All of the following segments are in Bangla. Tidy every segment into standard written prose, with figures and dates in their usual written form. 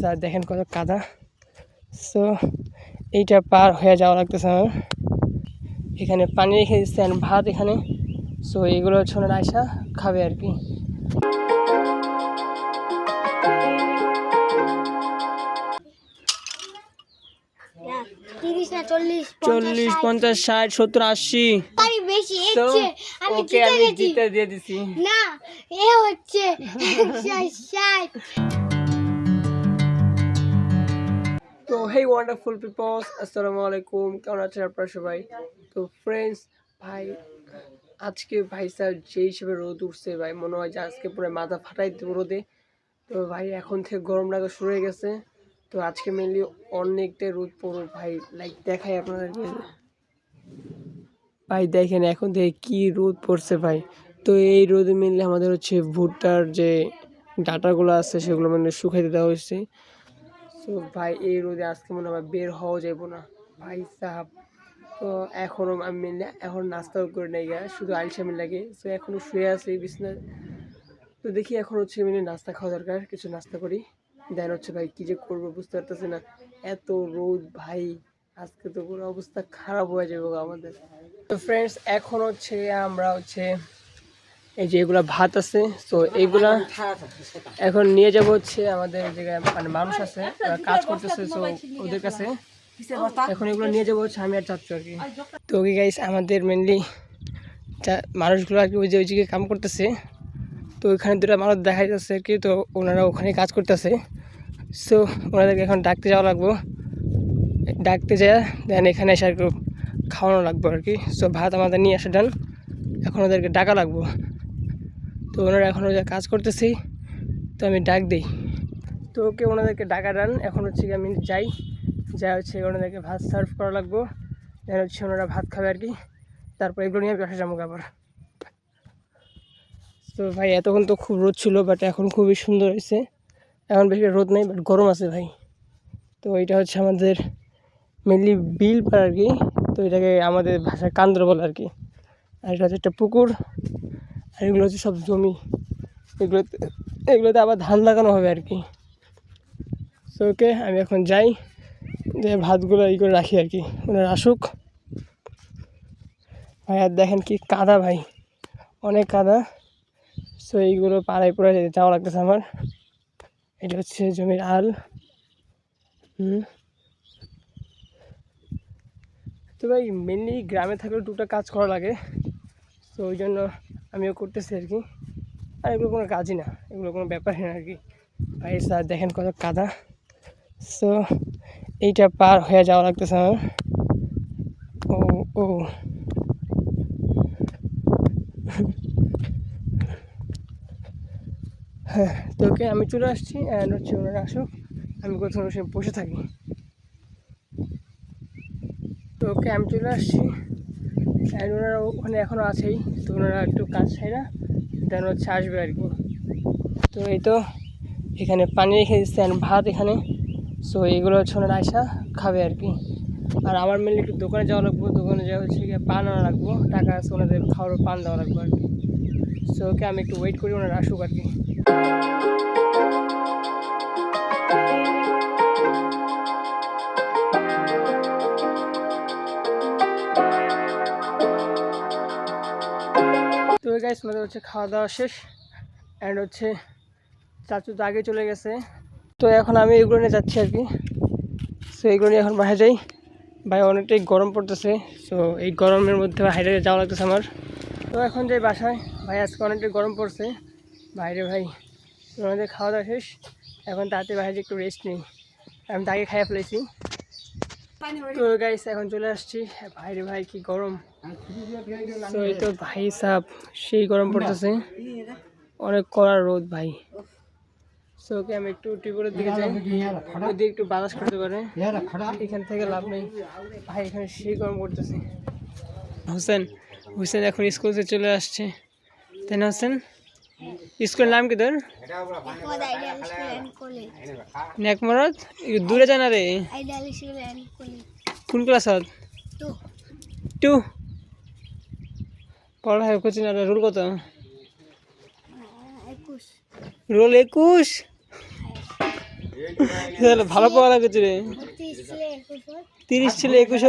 স্যার দেখেন কত কাদা। সো এইটা পার হয়ে যাওয়া লাগতেছে আমার। এখানে পানি রেখে দিচ্ছে আর ভাত এখানে। সো এইগুলো হচ্ছে ওনারা আয়সা খাবে আর কি। 40, 50, 60, 70, 80। ওকে আমি জিতে দিয়ে দিছি না, এ হচ্ছে 160। তো হেই ওয়ান্ডারফুল পিপলস, আসসালামু আলাইকুম, কেমন আছেন আপনারা সবাই? তো ফ্রেন্ডস ভাই, আজকে ভাই স্যার যে হিসেবে রোদ উঠছে ভাই, মনে হয় যে আজকে পুরো মাথা ফাটাই দেবো রোদে। তো ভাই এখন থেকে গরম লাগা শুরু হয়ে গেছে। তো আজকে মেনলি অনেকটাই রোদ পড়ো ভাই, লাইক দেখাই আপনাদেরকে ভাই, দেখেন এখন থেকে কি রোদ পড়ছে ভাই। তো এই রোদে মেনলি আমাদের হচ্ছে ভুট্টার যে ডাটাগুলো আছে সেগুলো মানে শুকাইতে দেওয়া হয়েছে। তো ভাই এই রোদে আজকে মনে হয় বের হওয়া যাব না ভাই সাহাব। তো এখনও আমি মেনলি এখন নাস্তাও করে নেই গা, শুধু আলসামি লাগে। তো এখনও শুয়ে আছি বিছনায়। তো দেখি এখন হচ্ছে মেনলি নাস্তা খাওয়া দরকার, কিছু নাস্তা করি। দেন হচ্ছে ভাই কী যে করবো বুঝতে পারতেছি না, এত রোদ ভাই। আজকে তো পুরো অবস্থা খারাপ হয়ে যাবে আমাদের। তো ফ্রেন্ডস এখন হচ্ছে আমরা হচ্ছে এই যে এগুলা ভাত আছে, তো এইগুলা এখন নিয়ে যাব হচ্ছে আমাদের জায়গায়, মানে মানুষ আছে ওরা কাজ করতেছে, তো ওদের কাছে এখন এগুলো নিয়ে যাবো হচ্ছে আমি আর চাচ্ছু আর কি। তো ওকে গাইস, আমাদের মেনলি মানুষগুলো আর কি ওই যে ওই জায়গায় কাম করতেছে। তো ওইখানে দুটো মানুষ দেখা যাচ্ছে আর কি, তো ওনারা ওখানে কাজ করতেছে। সো ওনাদেরকে এখন ডাকতে যাওয়া লাগবো, ডাকতে যায় দেন এখানে এসে আর কি খাওয়ানো লাগবো আর কি। সো ভাত আমাদের নিয়ে আসে ডান, এখন ওদেরকে ডাকা লাগবো। তো ওনারা এখন ওদের কাজ করতেছি, তো আমি ডাক দিই। তো ওকে ওনাদেরকে ডাকা ডান, এখন হচ্ছে কি আমি যাই, যা হচ্ছে ওনাদেরকে ভাত সার্ভ করা লাগবো। দেন হচ্ছে ওনারা ভাত খাবে আর কি, তারপর এগুলো নিয়ে বাসা যাবো আবার। তো ভাই এতক্ষণ তো খুব রোদ ছিল, বাট এখন খুবই সুন্দর হয়েছে। এখন বেশি রোদ নেই, বাট গরম আছে ভাই। তো এটা হচ্ছে আমাদের মেনলি বিল পার আর কি। তো এটাকে আমাদের ভাষায় কান্দ্র বলে আর কি। আর এটা হচ্ছে একটা পুকুর, আর এগুলো হচ্ছে সব জমি। এগুলোতে আবার ধান লাগানো হবে আর কি। তো ওকে আমি এখন যাই, যে ভাতগুলো ই করে রাখি আর কি, ওনারা আসুক। ভাই আর দেখেন কি কাদা ভাই, অনেক কাদা। সো এইগুলো পাড়ায় পড়ে যাওয়া লাগতেছে আমার। এটা হচ্ছে জমির আল। তো ভাই মেনলি গ্রামে থাকলে টুকটাক কাজ করা লাগে, তো ওই জন্য আমিও করতেছি আর কি। আর এগুলো কোনো কাজই না, এগুলো কোনো ব্যাপারই না আর কি। ভাই স্যার দেখেন কত কাদা। সো এইটা পার হয়ে যাওয়া লাগতেছে আমার। ও ও হ্যাঁ, তো ওকে আমি চলে আসছি, অ্যান্ড হচ্ছে ওনারা আসুক, আমি কোথাও বসে বসে থাকি। তো ওকে আমি চলে আসছি, অ্যান্ড ওনারা ওখানে এখনও আছেই। তো ওনারা একটু কাজ চাই না, দেন হচ্ছে আসবে আর কি। তো এই তো এখানে পানি রেখে দিচ্ছে আর ভাত এখানে। সো এইগুলো হচ্ছে ওনারা আয়সা খাবে আর কি। আর আমার মেনলি একটু দোকানে যাওয়া লাগবো, দোকানে যাওয়া হচ্ছে গিয়ে পান আনা লাগবো, টাকা আছে ওনাদের খাওয়ার পান দেওয়া লাগবো আর কি। সো ওকে আমি একটু ওয়েট করি, ওনারা আসুক আর কি। তো গাইস আমাদের হচ্ছে খাওয়া দাওয়া শেষ, অ্যান্ড হচ্ছে চাচু তো আগে চলে গেছে। তো এখন আমি এগুলো নিয়ে যাচ্ছি আর কি। সো এগুলো নিয়ে এখন বাসায় যাই। ভাই অনেকটাই গরম পড়তেছে, সো এই গরমের মধ্যে হাইটে যাওয়া লাগতেছে আমার। তো এখন যাই বাসায়। ভাই আজকে অনেকটাই গরম পড়ছে বাইরে ভাই। আমাদের খাওয়া দাওয়া শেষ, এখন তাড়াতাড়ি বাইরে একটু রেস্ট নিই, আমি তো আগে খাইয়ে ফেলেছি। তো গাইস এখন চলে আসছি বাইরে, ভাই কি গরম। তো এই তো ভাই সাহ সেই গরম পড়তেছে, অনেক কড়া রোদ ভাই। সো ওকে আমি একটু টিউবওয়েলের দিকে যাই, ওই দিকে একটু বাতাস করতে পারে, এখান থেকে লাভ নেই ভাই, এখানে সেই গরম করতেছে। হোসেন হোসেন এখন স্কুল থেকে চলে আসছে, তাই না হোসেন? স্কুলের নাম কি তোর? নেকমরদ। দূরে জানা রে, কোন ক্লাস? 2। পড়ালেখা করছি না, রোল কত? রোল 21। তাহলে ভালো পাওয়া লাগছে রে। 30 ছিল 21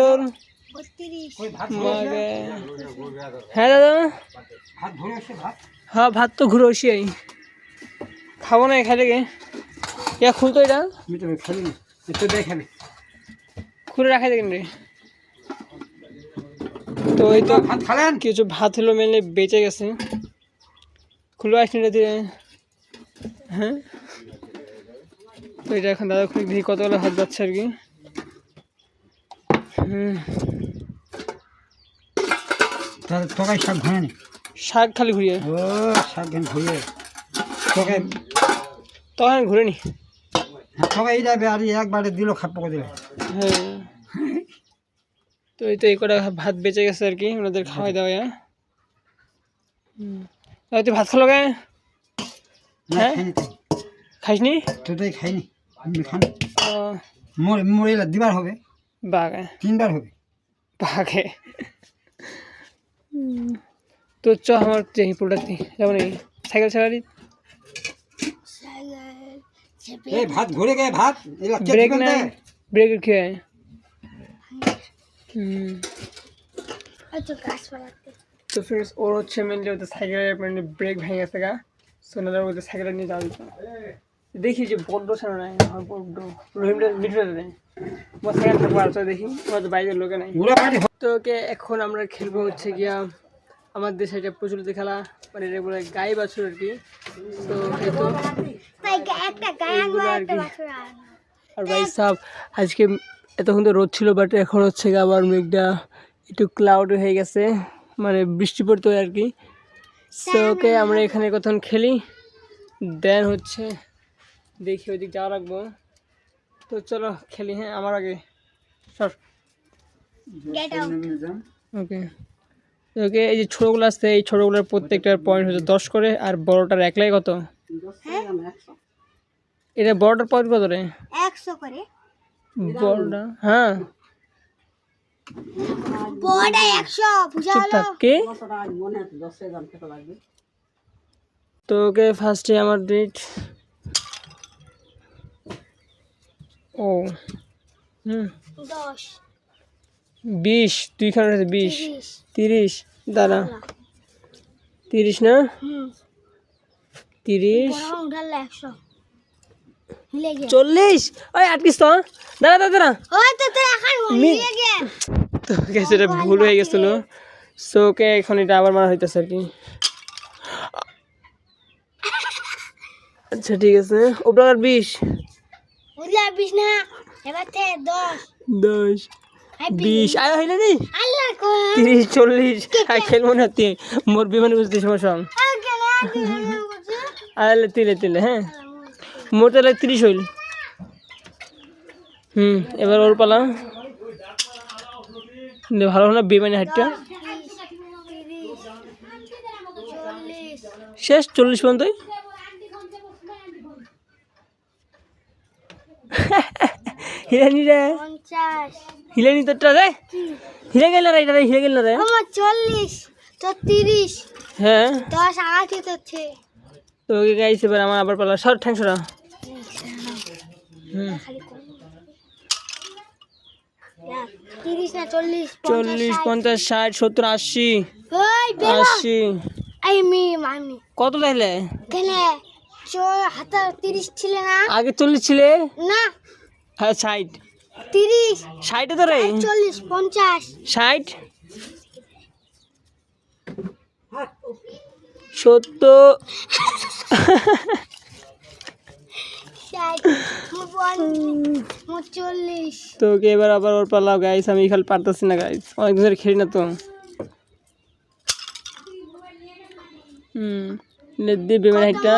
মাগে। হ্যাঁ দাদা হ্যাঁ ভাত তো ঘুরে বসি আই খাবো না খাই থেকে ইয়া খুলতো এটা খুলে রাখাই দেখেন রে। তো এই তো কিছু ভাত হলো মেনলি বেঁচে গেছে খুলে আসনি রে। হ্যাঁ তো এটা এখন দাদা খুলে দেখি কতগুলো ভাত যাচ্ছে আর কি। শাক খালি ঘুরিয়ে তখন ঘুরে নি একবারে দিল খাপ্পা দিল। হ্যাঁ তো এই তো এই কটা ভাত বেঁচে গেছে আর কি ওনাদের খাওয়াই দাওয়া। তুই ভাত খালো গে? হ্যাঁ খাইসনি তোটাই খাইনি খান মোর দিবার হবে বাঘে 3বার হবে বাঘে। তো চ আমার পুরোটা যেমন এই সাইকেল চালালি ভাত ঘুরে গে ভাত ব্রেক নাই ব্রেক খেয়ে তো ফ্রেন্ডস ওর হচ্ছে মেনলি ওদের সাইকেলের মানে ব্রেক ভেঙে গেছে গা সোনাদার ওদের সাইকেলটা নিয়ে যাওয়া যেত। দেখি যে বড্ড ছাড়া নাই বড্ড রহিমটা মিটে নেই আমার সাইকেল থাকবো আর তো দেখি আমাদের বাইরের লোকে নাই। তো ওকে এখন আমরা খেলবো হচ্ছে গিয়া আমাদের দেশে একটা প্রচলিত খেলা মানে রেগুলার গাই বাছুর আর কি। তো এই তো আর ভাই সাহ আজকে এতক্ষণ তো রোদ ছিল বাট এখন হচ্ছে গিয়ে আবার মেঘটা একটু ক্লাউড হয়ে গেছে মানে বৃষ্টি পড়তে হয় আর কি। সো ওকে আমরা এখানে কতক্ষণ খেলি দেন হচ্ছে দেখি ওইদিক যাওয়া রাখবো। তো চলো খেলি হ্যাঁ আমার আগে সর ওকে। ওকে এই যে ছোটোগুলো আসছে এই ছোটোগুলোর প্রত্যেকটার পয়েন্ট হচ্ছে 10 করে আর বড়টার একলাই কত? এটা বড়টার পয়েন্ট কত রে? 100 করে বড়টা হ্যাঁ বড়টা 100 বুঝালো কে তো ওকে ফার্স্টে আমার ডেট ও 10 20 তুই খান 20 30 দাঁড়া 30 না 30 উঠালে 100 হিলে গে 40 ওই আটকিস তো দাঁড়া দাঁড়া দাঁড়া ওই তো তুই এখন হিলে গে তো গেছে এটা ভুল হয়ে গেছিল। সো ওকে এখন এটা আবার মারা হইতেছে আর কি। আচ্ছা ঠিক আছে ওপর 20 উঠলে 20 না এবার থেকে 10 20 আয় হইলে নি আল্লাহ কো 30 40 আর খেলবো না তুই মোর বিমানে বুঝতে সমস্যা আলে তিলে হ্যাঁ মোর তাহলে 30 হইল। এবার ওর পালা ভালো হলো বিমানে হাইটটা শেষ 40 পর্যন্ত হিলানি রে 50 হিলানি তোরটা রে হিলে গেল রে এটা হিলে গেল রে আমার 40 তো 30 হ্যাঁ 10 আগে তো ছে তো ওকে গাইছে এবার আমার আবার পালা সর ঠ্যাং সরা খালি 30 না 40 40 50 60 70 80 ওই বেলা 80 আই মানি কত তাইলে কেনে হাতা 30 ছিল না আগে 40 ছিলে না হ্যাঁ 60 30 60 তো রে 40 50 60 70 40 তো ওকে এবার আবার ওর পালাও গাইস আমি খালি পারতেছি না গাইস অনেক দিন ধরে খেলি না তো নেদি বিমান হাইটটা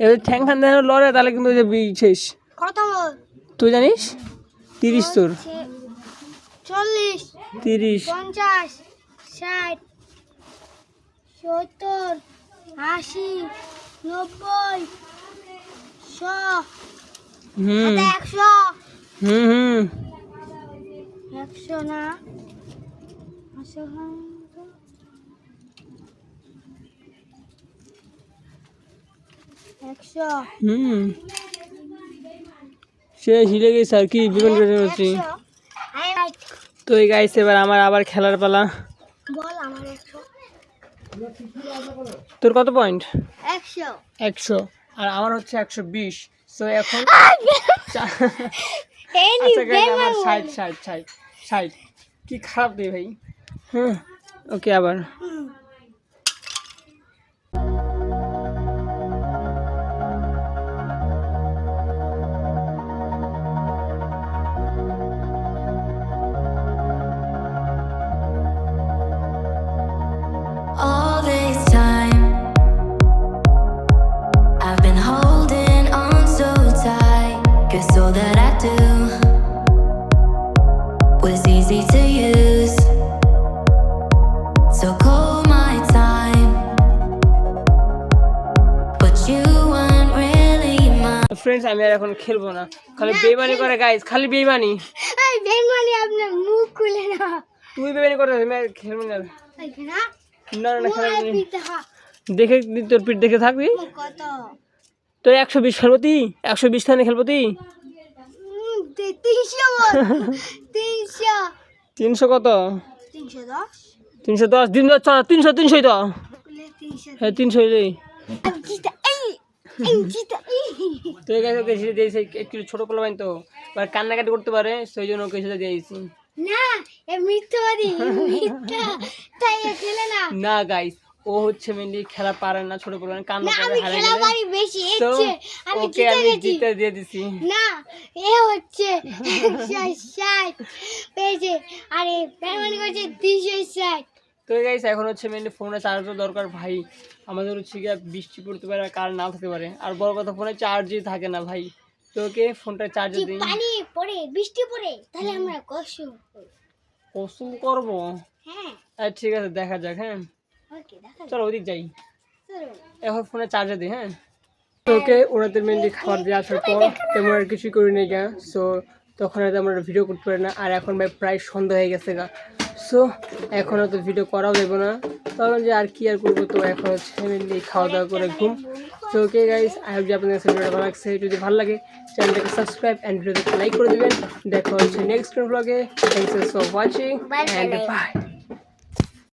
এবার ঠ্যাং খান দেন লড়ে তাহলে কিন্তু যে শেষ কত তুই জানিস 30 তোর 40 30 50 60 70 80 90 100 100 100 না 100 সে হিলে গেছে আর কি বিমান করে হচ্ছে। 100 হাইলাইট তো এই গাইস এবার আমার আবার খেলার পালা। বল আমার 100 তোর কত পয়েন্ট? 100 100 আর আমার হচ্ছে 120। সো এখন এই নি আচ্ছা গাইস আমার 60 কি খারাপ রে ভাই। হ্যাঁ ওকে আবার All this time, I've been holding on so tight, 'cause all that I do was easy to use. So call my time, but you weren't really mine. Friends আমি আর এখন খেলবো না, খালি বেইমানি করে গাইস, খালি বেইমানি। এই বেমানি আপনার মুখ খুলে না তুই বেইমানি করে আমি আর খেলবো না। না না না খেলবো না। পিতা দেখে তোর পিঠ দেখে থাকবি। কত তো 120 খেলবো তুই, 120 থানে খেলবো তুই। 300 300 300 কত? 310 310 দিন তো চল 300 300 তো। 300 হ্যাঁ 300 রে। জিতা এই জিতা এই তো এই গাইস ওকে সেটা দিয়েছে, একটু ছোট পোলা বাইন তো আর কান্নাকাটি করতে পারে, সেই জন্য ওকে সেটা দিয়েছি। না এ মিথ্যাবাদী মিথ্যা তাই এ খেলে না না গাইস ও হচ্ছে মেনলি খেলা পারে না, ছোট পোলা কান্না না করে আমি হারিয়ে খেলা গেলে। পারি বেশি তো এসছে আমি ওকে জিতে আমি গেছি জিতে দিয়ে দিছি। না এ হচ্ছে 160 পেয়েছে আরে বেমানি করছে 360 তো গাইস এখন হচ্ছে মেনলি ফোনে চার্জও দরকার ভাই, আমাদের হচ্ছে গিয়ে বৃষ্টি পড়তে পারে আর কারেন্ট না থাকতে পারে, আর বড় কথা ফোনে চার্জই থাকে না ভাই। তো ওকে ফোনটা চার্জে কি দিই। পানি পড়ে বৃষ্টি পড়ে তাহলে আমরা কষ্ট কসম করবো। হ্যাঁ আচ্ছা ঠিক আছে দেখা যাক। হ্যাঁ ওকে দেখা চলো ওদিক যাই, চলো এখন ফোনে চার্জে দিই। হ্যাঁ ওকে ওনাদের মেনলি খাবার দিয়ে আসার পর তেমন আর কিছুই করি নি গা। সো তখন হয়তো আমরা ভিডিও করতে পারি না, আর এখন ভাই প্রায় সন্ধ্যা হয়ে গেছে গা। সো এখন হয়তো ভিডিও করাও যাবে না, তখন যে আর কি আর করবো। তো এখন হচ্ছে মেনলি খাওয়া দাওয়া করে ঘুম। So okay guys I hope যে আপনাদের কাছে ভিডিওটা ভালো লাগছে, যদি ভালো লাগে চ্যানেলটাকে সাবস্ক্রাইব অ্যান্ড ভিডিওতে লাইক করে দেবেন। দেখা হচ্ছে নেক্সট ব্লগে। Thanks for watching Bye, and bye. By.